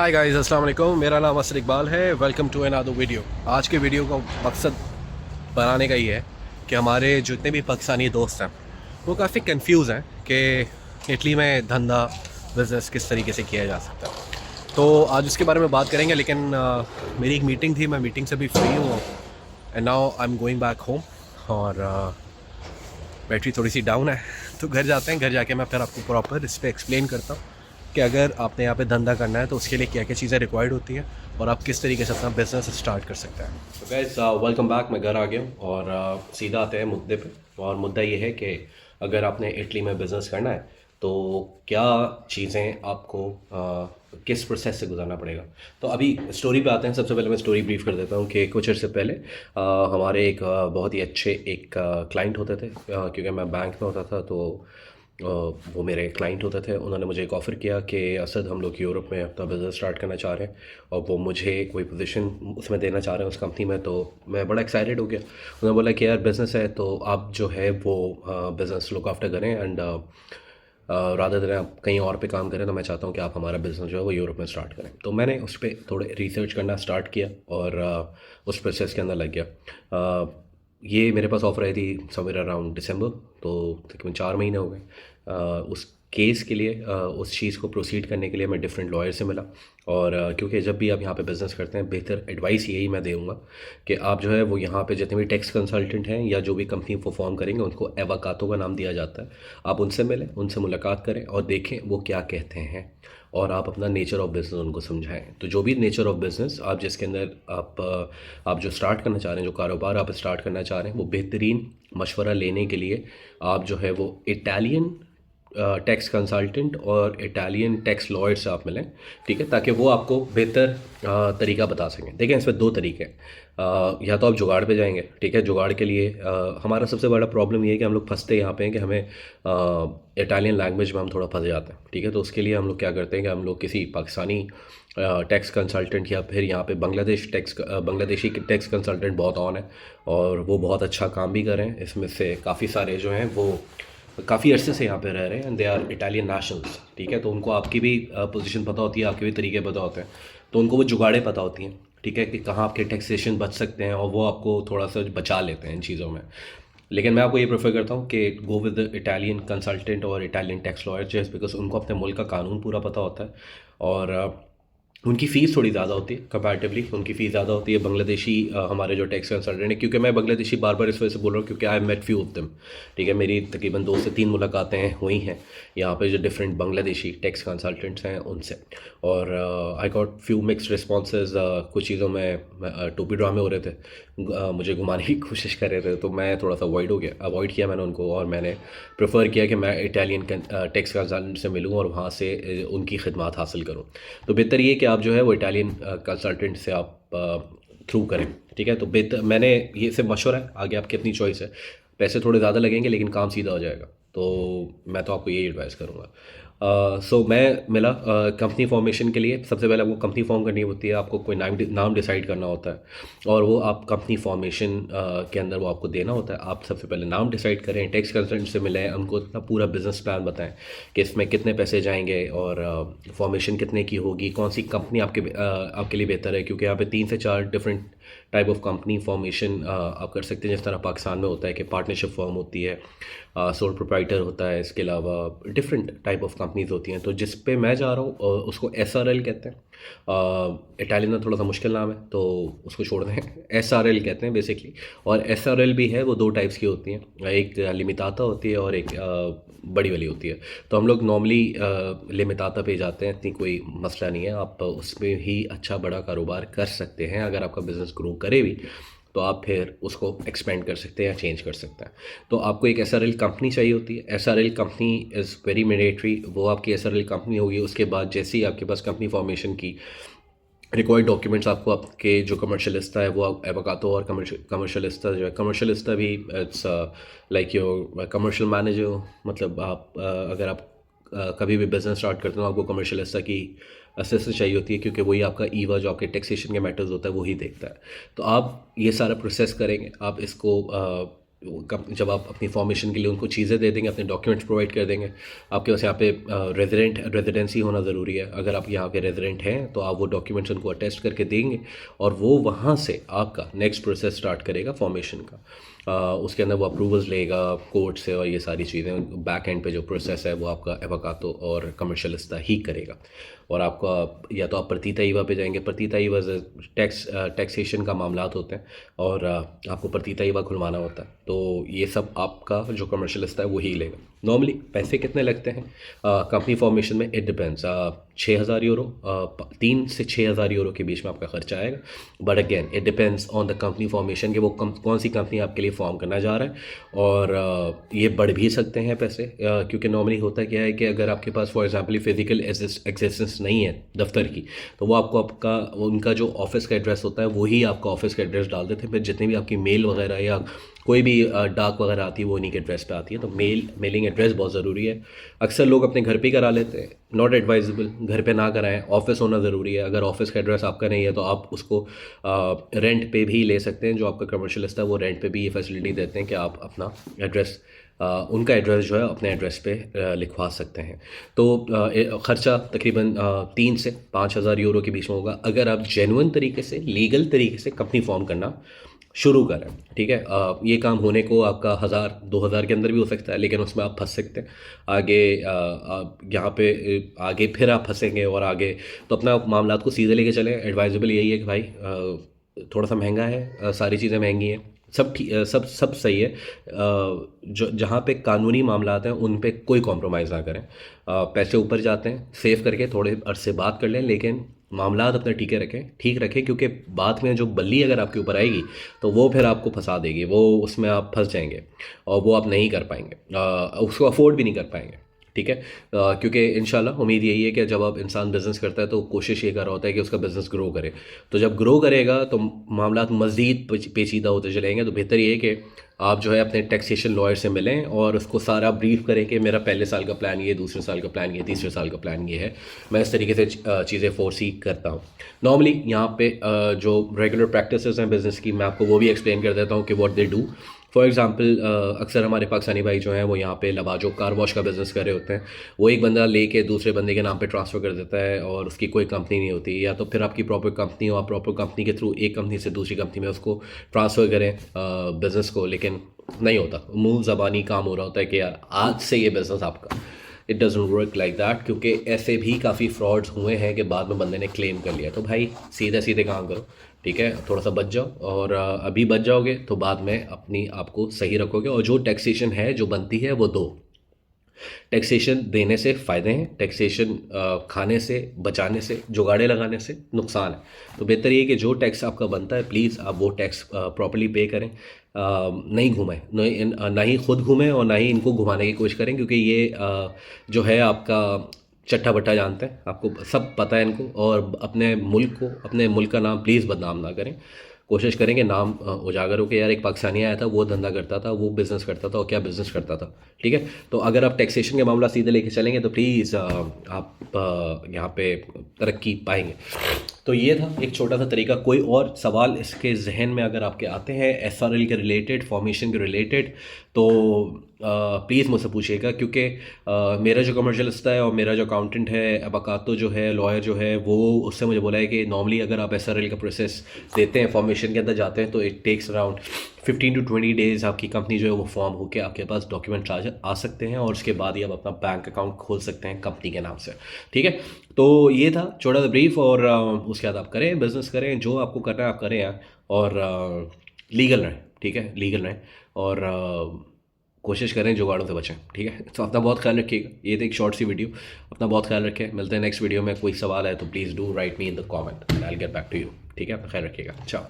Hi guys, अस्सलाम वालेकुम। मेरा नाम असर इकबाल है। Welcome to another video. आज के वीडियो का मकसद बनाने का ही है कि हमारे जितने भी पाकिस्तानी दोस्त हैं वो काफ़ी कंफ्यूज हैं कि इटली में धंधा बिज़नेस किस तरीके से किया जा सकता है। तो आज उसके बारे में बात करेंगे, लेकिन मेरी एक मीटिंग थी, मैं मीटिंग से भी फ्री हूँ and now I am going back home. और बैटरी थोड़ी सी डाउन है तो घर जाते हैं। घर जाके मैं फिर आपको प्रॉपर इस पर एक्सप्लेन करता हूँ कि अगर आपने यहाँ पे धंधा करना है तो उसके लिए क्या क्या चीज़ें रिक्वायर्ड होती हैं और आप किस तरीके से अपना बिजनेस स्टार्ट कर सकते हैं। तो गाइस, वेलकम बैक। मैं घर आ गया हूँ और सीधा आते हैं मुद्दे पे। और मुद्दा ये है कि अगर आपने इटली में बिज़नेस करना है तो क्या चीज़ें आपको किस प्रोसेस से गुजरना पड़ेगा। तो अभी स्टोरी पे आते हैं। सबसे पहले मैं स्टोरी ब्रीफ कर देता हूँ कि कुछ अर्से पहले हमारे एक बहुत ही अच्छे एक क्लाइंट होते थे, क्योंकि मैं बैंक में होता था तो वो मेरे क्लाइंट होते थे। उन्होंने मुझे एक ऑफ़र किया कि असद, हम लोग यूरोप में अपना बिज़नेस स्टार्ट करना चाह रहे हैं और वो मुझे कोई पोजीशन उसमें देना चाह रहे हैं उस कंपनी में। तो मैं बड़ा एक्साइटेड हो गया। उन्होंने बोला कि यार बिज़नेस है तो आप जो है वो बिज़नेस लुक आफ्टर करें एंड रादर देन आप कहीं और पे काम करें, तो मैं चाहता हूँ कि आप हमारा बिज़नेस जो है वो यूरोप में स्टार्ट करें। तो मैंने उस पर थोड़े रिसर्च करना स्टार्ट किया और उस प्रोसेस के अंदर लग गया। ये मेरे पास ऑफ़र आई थी समवेयर अराउंड दिसंबर, तो तकरीबन 4 महीने हो गए। उस केस के लिए, उस चीज़ को प्रोसीड करने के लिए मैं डिफरेंट लॉयर से मिला। और क्योंकि जब भी आप यहाँ पे बिज़नेस करते हैं, बेहतर एडवाइस यही मैं दूँगा कि आप जो है वो यहाँ पे जितने भी टैक्स कंसल्टेंट हैं या जो भी कंपनी परफॉर्म करेंगे उनको एवाकातो का नाम दिया जाता है। आप उनसे मिलें, उनसे मुलाकात करें और देखें वो क्या कहते हैं और आप अपना नेचर ऑफ बिज़नेस उनको समझाएं। तो जो भी नेचर ऑफ बिज़नेस आप जिसके अंदर आप जो स्टार्ट करना चाह रहे हैं, जो कारोबार आप स्टार्ट करना चाह रहे हैं, वो बेहतरीन मशवरा लेने के लिए आप जो है वो इटालियन टैक्स कंसल्टेंट और इटालियन टैक्स लॉयर से आप मिलें, ठीक है, ताकि वो आपको बेहतर तरीका बता सकें। देखें, इसमें दो तरीके हैं। या तो आप जुगाड़ पे जाएंगे, ठीक है। जुगाड़ के लिए हमारा सबसे बड़ा प्रॉब्लम ये है कि हम लोग फंसते यहाँ पे हैं कि हमें इटालियन लैंग्वेज में हम थोड़ा फंस जाते हैं, ठीक है। तो उसके लिए हम लोग क्या करते हैं कि हम लोग किसी पाकिस्तानी टैक्स कंसल्टेंट या फिर यहाँ पे बांग्लादेशी टैक्स कंसल्टेंट बहुत ऑन है और वो बहुत अच्छा काम भी कर रहे हैं। इसमें से काफ़ी सारे जो हैं वो काफ़ी अरसे से यहाँ पे रह रहे हैं and they are Italian nationals, ठीक है। तो उनको आपकी भी पोजीशन पता होती है, आपके भी तरीके पता होते हैं, तो उनको वो जुगाड़े पता होती हैं, ठीक है, कि कहाँ आपके टैक्सेशन बच सकते हैं और वो आपको थोड़ा सा बचा लेते हैं इन चीज़ों में। लेकिन मैं आपको ये प्रेफर करता हूँ कि गो विद इटालियन कंसल्टेंट और Italian tax lawyer, just because उनको अपने मुल्क का कानून पूरा पता होता है। और उनकी फ़ीस थोड़ी ज़्यादा होती है, कंपैरेटिवली उनकी फ़ीस ज़्यादा होती है बांग्लादेशी हमारे जो टैक्स कंसल्टेंट है। क्योंकि मैं बांग्लादेशी बार बार इस वजह से बोल रहा हूँ क्योंकि I met few of them, ठीक है। मेरी तकरीबन 2 से 3 मुलाकातें हुई हैं यहाँ पे जो डिफरेंट बांग्लादेशी टैक्स कंसल्टेंट्स हैं उनसे। और I got few mixed responses. कुछ चीज़ों में टोपी ड्रामे हो रहे थे, मुझे घुमाने की कोशिश कर रहे थे, तो मैं थोड़ा सा अवॉइड किया मैंने उनको। और मैंने प्रेफर किया कि मैं इटालियन टैक्स कंसल्टेंट से मिलूँ और वहाँ से उनकी खिदमत हासिल करूँ। तो बेहतर ये कि आप जो है वो इटालियन कंसल्टेंट से आप थ्रू करें, ठीक है। तो बेहतर मैंने ये सिर्फ मशवरा है, आगे आपकी अपनी चॉइस है। पैसे थोड़े ज़्यादा लगेंगे लेकिन काम सीधा हो जाएगा, तो मैं तो आपको यही एडवाइस करूँगा। सो मैं मिला कंपनी फॉर्मेशन के लिए। सबसे पहले आपको कंपनी फॉर्म करनी होती है, आपको कोई नाम डिसाइड करना होता है और वो आप कंपनी फॉर्मेशन के अंदर वो आपको देना होता है। आप सबसे पहले नाम डिसाइड करें, टैक्स कंसल्टेंट से मिलें, उनको अपना पूरा बिजनेस प्लान बताएं कि इसमें कितने पैसे जाएंगे और फॉर्मेशन कितने की होगी, कौन सी कंपनी आपके लिए बेहतर है। क्योंकि यहाँ पे 3 से 4 different type of company formation आप कर सकते हैं। जिस तरह पाकिस्तान में होता है कि पार्टनरशिप फॉर्म होती है, सोल प्रोप्राइटर होता है, इसके अलावा डिफरेंट टाइप ऑफ कंपनीज होती हैं। तो जिस पे मैं जा रहा हूँ उसको SRL कहते हैं। इटालियन में थोड़ा सा मुश्किल नाम है तो उसको छोड़ दें, SRL कहते हैं बेसिकली। और SRL भी है, वो 2 टाइप्स की होती हैं, एक लिमिटाता होती है और एक बड़ी वाली होती है। तो हम लोग नॉर्मली लिमिटाता पे जाते हैं, इतनी कोई मसला नहीं है, आप उसमें ही अच्छा बड़ा कारोबार कर सकते हैं। अगर आपका बिज़नेस ग्रो करे भी तो आप फिर उसको एक्सपेंड कर सकते हैं या चेंज कर सकते हैं। तो आपको एक SRL कंपनी चाहिए होती है। SRL company is very mandatory. वो आपकी SRL कंपनी होगी, उसके बाद जैसे ही आपके पास कंपनी फॉर्मेशन की रिक्वायर्ड डॉक्यूमेंट्स आपको आपके जो कमर्शियलिस्टा है वो एवोकातो और कमर्शियलिस्टा जो है, कमर्शियलिस्टा भी it's like your commercial manager. मतलब आप अगर आप कभी भी बिज़नेस स्टार्ट करते हो आपको कमर्शियलिस्टा की असिस्टेंस चाहिए होती है, क्योंकि वही आपका ईवा जो आपके टैक्सेशन के मैटर्स होता है वही देखता है। तो आप ये सारा प्रोसेस करेंगे, आप इसको जब आप अपनी फॉर्मेशन के लिए उनको चीज़ें दे देंगे, अपने डॉक्यूमेंट्स प्रोवाइड कर देंगे, आपके पास यहाँ पे रेजिडेंसी होना ज़रूरी है। अगर आप यहाँ के रेजिडेंट हैं तो आप वो डॉक्यूमेंट्स उनको अटेस्ट करके देंगे और वो वहाँ से आपका नेक्स्ट प्रोसेस स्टार्ट करेगा फॉर्मेशन का। उसके अंदर वो अप्रूवल्स लेगा कोर्ट से और ये सारी चीज़ें। बैक एंड पे जो प्रोसेस है वो आपका एवोकातो और कमर्शियलिस्ता ही करेगा। और आपका या तो आप प्रतीता ईवा पे जाएंगे, प्रतीता ईवा टैक्सेशन का मामलात होते हैं और आपको प्रतीता ईवा खुलवाना होता है, तो ये सब आपका जो कमर्शियलिस्ता है वही लेगा। नॉर्मली पैसे कितने लगते हैं कंपनी फॉर्मेशन में? It depends. 6,000 यूरो, 3 से 6,000 यूरो के बीच में आपका खर्चा आएगा। But again it depends on the company formation कि वो कौन सी कंपनी आपके लिए फॉर्म करना जा रहा है। और ये बढ़ भी सकते हैं पैसे, क्योंकि नॉर्मली होता क्या है कि अगर आपके पास फॉर एग्जांपल फिजिकल एग्जिस्टेंस नहीं है दफ्तर की, तो वो आपको उनका जो ऑफिस का एड्रेस होता है वही आपका ऑफिस का एड्रेस डाल देते हैं। फिर जितनी भी आपकी मेल वगैरह या कोई भी डाक वगैरह आती है वो उन्हीं के एड्रेस पे आती है। तो मेलिंग एड्रेस बहुत ज़रूरी है। अक्सर लोग अपने घर पे ही करा लेते हैं, नॉट एडवाइजेबल, घर पे ना कराएं, ऑफिस होना ज़रूरी है। अगर ऑफिस का एड्रेस आपका नहीं है तो आप उसको रेंट पे भी ले सकते हैं। जो आपका कमर्शियलिस्ट है वो रेंट पे भी ये फैसिलिटी देते हैं कि आप अपना एड्रेस उनका एड्रेस जो है अपने एड्रेस पे लिखवा सकते हैं। तो ख़र्चा तकरीबन 3 से 5,000 यूरो के बीच में होगा अगर आप जेन्युइन तरीके से, लीगल तरीके से कंपनी फॉर्म करना शुरू करें। ठीक है, ये काम होने को आपका 1,000-2,000 के अंदर भी हो सकता है, लेकिन उसमें आप फंस सकते हैं आगे। यहाँ पे आगे फिर आप फंसेंगे और आगे, तो अपना मामलात को सीधे लेके चलें। एडवाइजेबल यही है कि भाई थोड़ा सा महंगा है, सारी चीज़ें महंगी हैं, सब ठीक, सब सही है। जो जहाँ पे कानूनी मामलात हैं उन पे कोई कॉम्प्रोमाइज़ ना करें। पैसे ऊपर जाते हैं, सेव करके थोड़े अरसे बात कर लें, लेकिन मामलात अपने ठीक रखें, क्योंकि बाद में जो बल्ली अगर आपके ऊपर आएगी तो वो फिर आपको फंसा देगी, वो उसमें आप फंस जाएंगे और वो आप नहीं कर पाएंगे, उसको अफोर्ड भी नहीं कर पाएंगे। ठीक है, क्योंकि इंशाल्लाह उम्मीद यही है कि जब आप इंसान बिज़नेस करता है तो कोशिश ये कर रहा होता है कि उसका बिज़नेस ग्रो करे। तो जब ग्रो करेगा तो मामलात मज़ीद पेचीदा होते चलेंगे। तो बेहतर ये है कि आप जो है अपने टैक्सेशन लॉयर से मिलें और उसको सारा ब्रीफ करें कि मेरा पहले साल का प्लान ये, दूसरे साल का प्लान ये, तीसरे साल का प्लान ये है। मैं इस तरीके से चीज़ें फोरसी करता हूँ। नॉर्मली यहाँ पे जो रेगुलर प्रैक्टिसेस हैं बिज़नेस की, मैं आपको वो भी एक्सप्लेन कर देता हूँ कि what they do. For example अक्सर हमारे पाकिस्तानी भाई जो हैं वो यहाँ पे लवाजो कार वॉश का बिज़नेस कर रहे होते हैं। वो एक बंदा लेके दूसरे बंदे के नाम पे ट्रांसफ़र कर देता है और उसकी कोई कंपनी नहीं होती। या तो फिर आपकी प्रॉपर कंपनी हो, आप प्रॉपर कंपनी के थ्रू एक कंपनी से दूसरी कंपनी में उसको ट्रांसफ़र करें बिज़नेस को, लेकिन नहीं होता। मुँह ज़बानी काम हो रहा होता है कि यार आज से ये बिज़नेस आपका। It doesn't work like that, क्योंकि ऐसे भी काफ़ी फ्रॉड्स हुए हैं कि बाद में बंदे ने क्लेम कर लिया। तो भाई सीधे काम करो, ठीक है, थोड़ा सा बच जाओ। और अभी बच जाओगे तो बाद में अपनी आपको सही रखोगे। और जो टैक्सेशन है जो बनती है वो दो। टैक्सेशन देने से फ़ायदे हैं, टैक्सेशन खाने से, बचाने से, जुगाड़े लगाने से नुकसान है। तो बेहतर ये कि जो टैक्स आपका बनता है प्लीज़ आप वो टैक्स प्रॉपर्ली पे करें। नहीं घुमाएं, ना ही खुद घूमें और ना ही इनको घुमाने की कोशिश करें, क्योंकि ये जो है आपका चट्टा बट्टा जानते हैं, आपको सब पता है इनको। और अपने मुल्क का नाम प्लीज़ बदनाम ना करें। कोशिश करेंगे नाम उजागर हो कि यार एक पाकिस्तानी आया था, वो धंधा करता था, वो बिज़नेस करता था, और क्या बिज़नेस करता था। ठीक है, तो अगर आप टैक्सेशन के मामला सीधे लेके चलेंगे तो प्लीज़ आप यहाँ पे तरक्की पाएंगे। तो ये था एक छोटा सा तरीका। कोई और सवाल इसके जहन में अगर आपके आते हैं SRL के रिलेटेड, फॉर्मेशन के रिलेटेड, तो प्लीज़ मुझसे पूछिएगा, क्योंकि मेरा जो कमर्शियलिस्ट है और मेरा जो अकाउंटेंट है, अबाकातो जो है, लॉयर जो है, वो उससे मुझे बोला है कि नॉर्मली अगर आप SRL का प्रोसेस देते हैं, फॉर्मेशन के अंदर जाते हैं, तो it takes around 15 to 20 days आपकी कंपनी जो है वो फॉर्म होकर आपके पास डॉक्यूमेंट आ सकते हैं, और उसके बाद ही आप अपना बैंक अकाउंट खोल सकते हैं कंपनी के नाम से। ठीक है, तो ये था छोटा सा ब्रीफ। और उसके बाद आप करें, बिज़नेस करें, जो आपको करना है आप करें यार, और लीगल रहें। ठीक है, लीगल रहें और कोशिश करें जुगाड़ों से बचें। ठीक है, तो अपना बहुत ख्याल रखिएगा। ये तो एक शॉर्ट सी वीडियो, अपना बहुत ख्याल रखें। मिलते हैं नेक्स्ट वीडियो में। कोई सवाल है तो please do write me in the comment and I will get back to you. ठीक है, अपना ख्याल रखिएगा। चाओ।